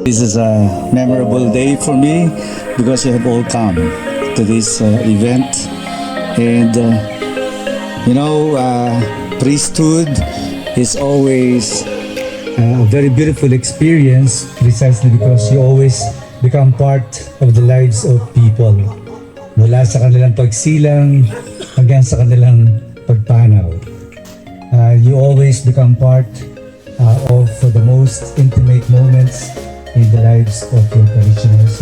This is a memorable day for me because you have all come to this event. And priesthood is always a very beautiful experience precisely because you always become part of the lives of people. Mula sa kanilang pagsilang hanggang sa kanilang pagpanaw. You always become part of the most intimate moments in the lives of your parishioners,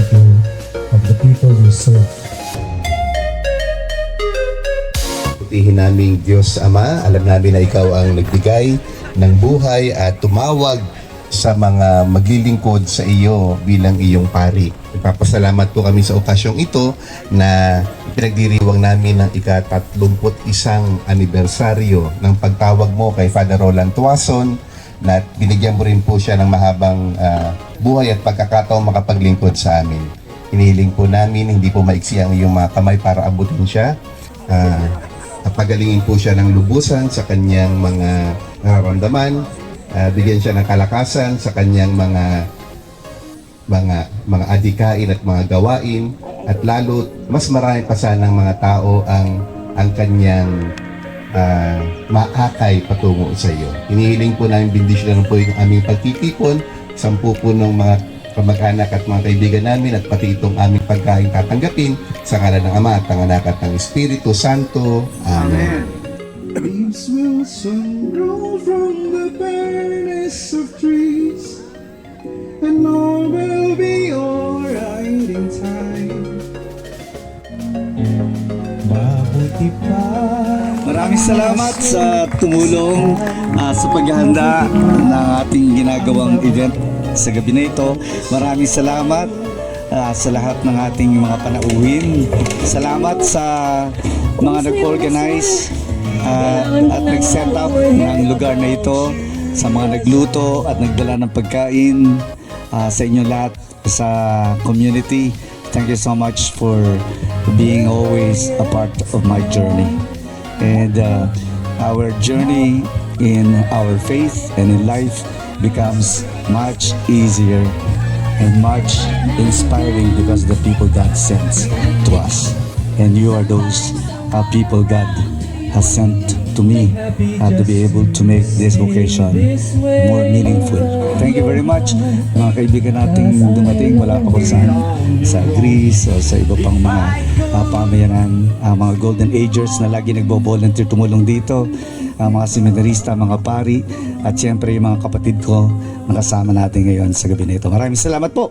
of the people you serve. Putihin naming Diyos Ama, alam namin na Ikaw ang nagbigay ng buhay at tumawag sa mga maglilingkod sa iyo bilang iyong pari. Nagpapasalamat po kami sa okasyong ito na pinagdiriwang namin ng ika-31 anibersaryo ng pagtawag mo kay Father Roland Tuason na binigyan mo rin po siya ng mahabang buhay at pagkakataong makapaglingkod sa amin. Hinihiling po namin, hindi po maiksi ang iyong mga kamay para abutin siya. At pagalingin po siya ng lubusan sa kanyang mga nararamdaman. Bigyan siya ng kalakasan sa kanyang mga adikain at mga gawain, at lalo mas marami pa sanang mga tao ang kanyang maakay patungo sa iyo. Hinihiling po namin bendisyonan po yung aming pagtitipon, 10 po ng mga kamag-anak at mga kaibigan namin, at pati itong aming pagkain tatanggapin sa ngalan ng Ama at ng Anak at ng Espiritu Santo. Amen. Leaves will soon grow from the barrenness of trees, and all will be alright in time. Mabuti pa. Maraming salamat sa tumulong sa paghahanda ng ating ginagawang event sa gabi na ito. Maraming salamat sa lahat ng ating mga panauhin. Salamat sa mga nag-organize at nag-set up ng lugar na ito, sa mga nagluto at nagdala ng pagkain, sa inyo lahat sa community. Thank you so much for being always a part of my journey. And our journey in our faith and in life becomes much easier and much inspiring because the people God sends to us. And you are those people God has sent to me to be able to make this vocation more meaningful. Thank you very much, mga kaibigan nating dumating mula pa kung saan, sa Greece o sa iba pang mga pamayanan, mga Golden Agers na lagi nagbo-volunteer tumulong dito, mga seminarista, mga pari, at siyempre yung mga kapatid ko na kasama natin ngayon sa gabi na ito. Maraming salamat po!